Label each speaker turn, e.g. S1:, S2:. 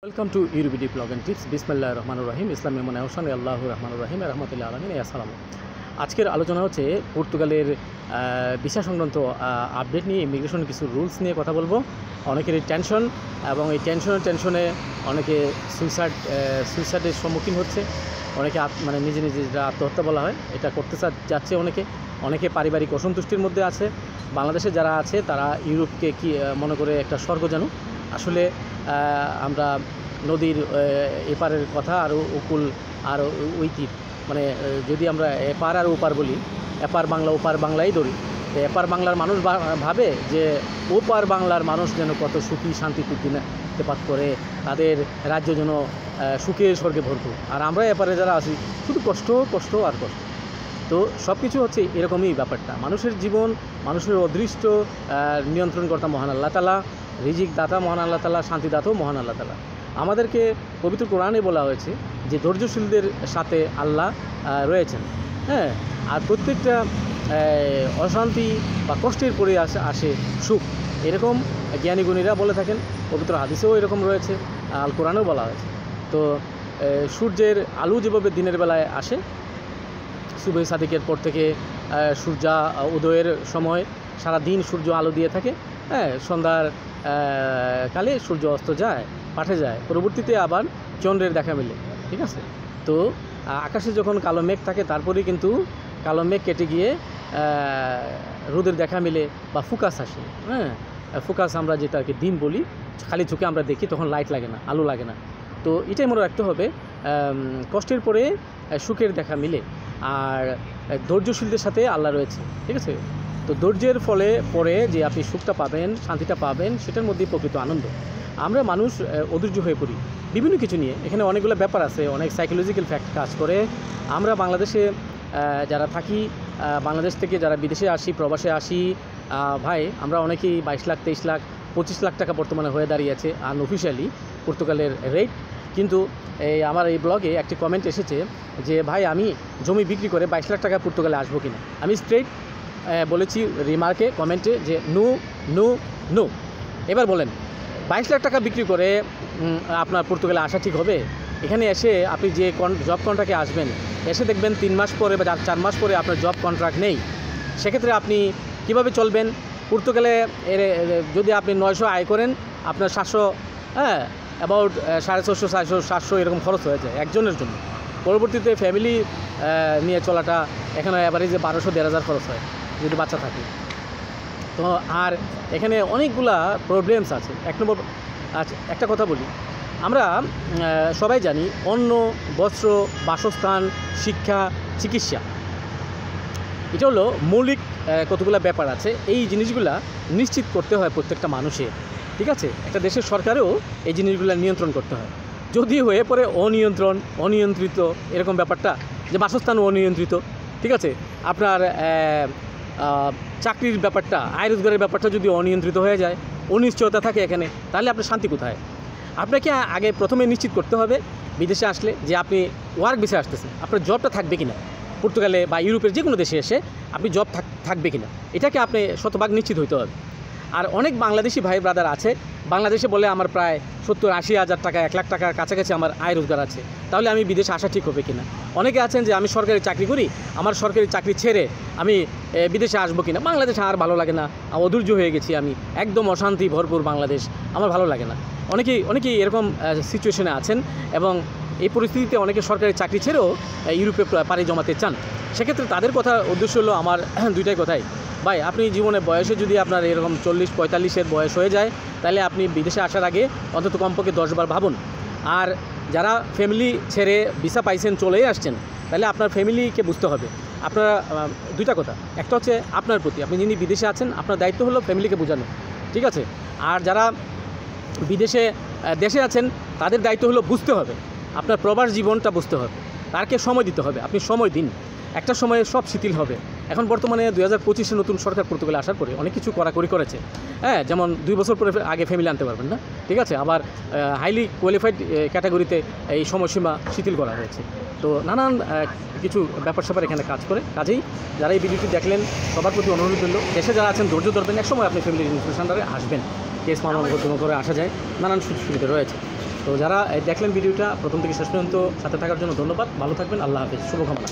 S1: Welcome to ইউরুবিডি blog and tips. বিসমিল্লাহির রহমানির রহিম। ইসলামী মনে হোসেন আল্লাহুর রহমানির রহিম রহমতুল্লাহ আলমিন আসসালাম। আজকের আলোচনা হচ্ছে পর্তুগালের ভিসা সংক্রান্ত আপডেট নিয়ে, ইমিগ্রেশন কিছু রুলস নিয়ে কথা বলবো। অনেকেরই টেনশন, এবং এই টেনশনে অনেকে সুইসাইডের সম্মুখীন হচ্ছে। অনেকে নিজে যেটা আত্মহত্যা বলা হয় এটা করতে যাচ্ছে। অনেকে পারিবারিক অসন্তুষ্টির মধ্যে আছে। বাংলাদেশে যারা আছে তারা ইউরোপকে কি মনে করে একটা স্বর্গ জানো। আসলে আমরা নদীর এপারের কথা আর উকুল আর ওই তীর, যদি আমরা এপার আর ওপার বলি, এপার বাংলা ওপার বাংলাই ধরি, তো এপার বাংলার মানুষ ভাবে যে ওপার বাংলার মানুষ যেন কত সুখী শান্তিতে দিনাতিপাত করে, তাদের রাজ্য যেন সুখে স্বর্গে ভরপুর, আর আমরা এপারে যারা আছি শুধু কষ্ট কষ্ট আর কষ্ট। তো সব কিছু হচ্ছে এরকমই ব্যাপারটা। মানুষের জীবন, মানুষের অদৃষ্ট নিয়ন্ত্রণকর্তা মহান আল্লাহ তাআলা, রিজিক দাতা মহান আল্লাহ তাআলা, শান্তিদাতাও মহান আল্লাহ তাআলা। আমাদেরকে পবিত্র কোরআনে বলা হয়েছে যে ধৈর্যশীলদের সাথে আল্লাহ রয়েছেন। হ্যাঁ, আর প্রত্যেকটা অশান্তি বা কষ্টের পরে আসে সুখ, এরকম জ্ঞানী গুণীরা বলে থাকেন। পবিত্র হাদিসেও এরকম রয়েছে, আল কোরআনেও বলা হয়েছে। তো সূর্যের আলো যেভাবে দিনের বেলায় আসে, সুবহে সাদিকের পর থেকে সূর্যা উদয়ের সময় সারা দিন সূর্য আলো দিয়ে থাকে। হ্যাঁ, সন্ধ্যার কালে সূর্য অস্ত যায়, পাঠে যায়, পরবর্তীতে আবার চন্দ্রের দেখা মেলে। ঠিক আছে, তো আকাশে যখন কালো মেঘ থাকে তারপরেই কিন্তু কালো মেঘ কেটে গিয়ে রোদের দেখা মেলে বা ফোকাস আসে। হ্যাঁ, ফোকাস আমরা যেটাকে দিন বলি, খালি চোখে আমরা দেখি, তখন লাইট লাগে না, আলো লাগে না। তো এটাই মনে রাখতে হবে, কষ্টের পরে সুখের দেখা মিলে, আর ধৈর্যশীলদের সাথে আল্লাহ রয়েছে। ঠিক আছে, তো ধৈর্যের ফলে পরে যে আপনি সুখটা পাবেন, শান্তিটা পাবেন, সেটার মধ্যেই প্রকৃত আনন্দ। আমরা মানুষ অধৈর্য হয়ে পড়ি বিভিন্ন কিছু নিয়ে। এখানে অনেকগুলো ব্যাপার আছে, অনেক সাইকোলজিক্যাল ফ্যাক্ট কাজ করে। আমরা বাংলাদেশে যারা থাকি, বাংলাদেশ থেকে যারা বিদেশে আসি, প্রবাসে আসি, ভাই আমরা অনেকেই 22 লাখ 23 লাখ 25 লাখ টাকা বর্তমানে হয়ে দাঁড়িয়েছে আনঅফিশিয়ালি পর্তুগালের রেট। কিন্তু আমার এই ব্লগে একটি কমেন্ট এসেছে যে ভাই, আমি জমি বিক্রি করে 22 লাখ টাকা পর্তুগালে আসবো কিনা। আমি স্ট্রেইট বলেছি রিমার্কে, কমেন্টে, যে নো নো নো। এবার বলেন, 22 লাখ টাকা বিক্রি করে আপনার পর্তুগালে আসা ঠিক হবে? এখানে এসে আপনি যে জব কন্ট্রাক্টে আসবেন, এসে দেখবেন 3 মাস পরে বা 4 মাস পরে আপনার জব কন্ট্রাক্ট নেই। সেক্ষেত্রে আপনি কিভাবে চলবেন? পর্তুগালে যদি আপনি 900 আয় করেন, আপনার 700, অ্যাবাউট 450 400 700 এরকম খরচ হয়ে যায় একজনের জন্য। পরবর্তীতে ফ্যামিলি নিয়ে চলাটা এখানে অ্যাভারেজে 1200-1500 খরচ হয় যদি বাচ্চা থাকে। তো আর এখানে অনেকগুলা প্রবলেমস আছে। একটা কথা বলি, আমরা সবাই জানি অন্ন, বস্ত্র, বাসস্থান, শিক্ষা, চিকিৎসা, এটা হলো মৌলিক কতগুলো ব্যাপার আছে। এই জিনিসগুলা নিশ্চিত করতে হয় প্রত্যেকটা মানুষের। ঠিক আছে, একটা দেশের সরকারও এই জিনিসগুলো নিয়ন্ত্রণ করতে হয়। যদি হয়ে পড়ে অনিয়ন্ত্রিত এরকম ব্যাপারটা, যে বাসস্থান অনিয়ন্ত্রিত, ঠিক আছে, আপনার চাকরির ব্যাপারটা, আয় রোজগারের ব্যাপারটা যদি অনিয়ন্ত্রিত হয়ে যায়, অনিশ্চয়তা থাকে এখানে, তাহলে আপনার শান্তি কোথায়? আপনাকে আগে প্রথমে নিশ্চিত করতে হবে বিদেশে আসলে যে আপনি ওয়ার্ক ভিসা আসতেছেন, আপনার জবটা থাকবে কিনা। পর্তুগালে বা ইউরোপের যে কোনো দেশে এসে আপনি জব থাকবে কিনা, এটাকে আপনি শতভাগ নিশ্চিত হইতে হবে। আর অনেক বাংলাদেশি ভাই ব্রাদার আছে, বাংলাদেশে বলে আমার প্রায় 70-80 হাজার টাকা, 1 লাখ টাকার কাছাকাছি আমার আয় রোজগার আছে, তাহলে আমি বিদেশে আসা ঠিক হবে কিনা। অনেকে আছেন যে আমি সরকারি চাকরি করি, আমার সরকারি চাকরি ছেড়ে আমি বিদেশে আসবো কিনা, বাংলাদেশে আর ভালো লাগে না, অধৈর্য হয়ে গেছি আমি, একদম অশান্তি ভরপুর বাংলাদেশ, আমার ভালো লাগে না। অনেকেই এরকম সিচুয়েশনে আছেন, এবং এই পরিস্থিতিতে অনেকে সরকারি চাকরি ছেড়েও ইউরোপে পাড়ি জমাতে চান। সেক্ষেত্রে তাদের কথা উদ্দেশ্য হলো আমার দুইটাই কথাই, ভাই আপনি জীবনে বয়সে যদি আপনার এরকম 40-45-এর বয়স হয়ে যায়, তাহলে আপনি বিদেশে আসার আগে অন্তত কমপক্ষে 10 বার ভাবুন। আর যারা ফ্যামিলি ছেড়ে ভিসা পাইছেন, চলেই আসছেন, তাহলে আপনার ফ্যামিলিকে বুঝতে হবে। আপনারা দুইটা কথা, একটা হচ্ছে আপনার প্রতি, আপনি যিনি বিদেশে আছেন, আপনার দায়িত্ব হলো ফ্যামিলিকে বোঝানো। ঠিক আছে, আর যারা দেশে আছেন, তাদের দায়িত্ব হলো বুঝতে হবে, আপনার প্রবাস জীবনটা বুঝতে হবে, তাকে সময় দিতে হবে। আপনি সময় দিন, একটা সময়ে সব শিথিল হবে। এখন বর্তমানে 2025-এ নতুন সরকার পর্তুগালে আসার পরে অনেক কিছু কড়াকড়ি করেছে। হ্যাঁ, যেমন 2 বছর পরে আগে ফ্যামিলি আনতে পারবেন না। ঠিক আছে, আবার হাইলি কোয়ালিফাইড ক্যাটাগরিতে এই সময়সীমা শিথিল করা হয়েছে। তো নানান কিছু ব্যাপার স্যাপার এখানে কাজ করে। কাজেই যারা এই ভিডিওটি দেখলেন, সবার প্রতি অনুরোধ হলো, দেশে যারা আছেন ধৈর্য ধরবেন, এক সময় আপনি ফ্যামিলির ইনফরমেশন আসবেন। কেস মামলা করে আসা যায়, নানান সুযোগ সুবিধা রয়েছে। তো যারা দেখলেন ভিডিওটা প্রথম থেকে শেষ পর্যন্ত সাথে থাকার জন্য ধন্যবাদ। ভালো থাকবেন। আল্লাহ হাফেজ। শুভকামনা।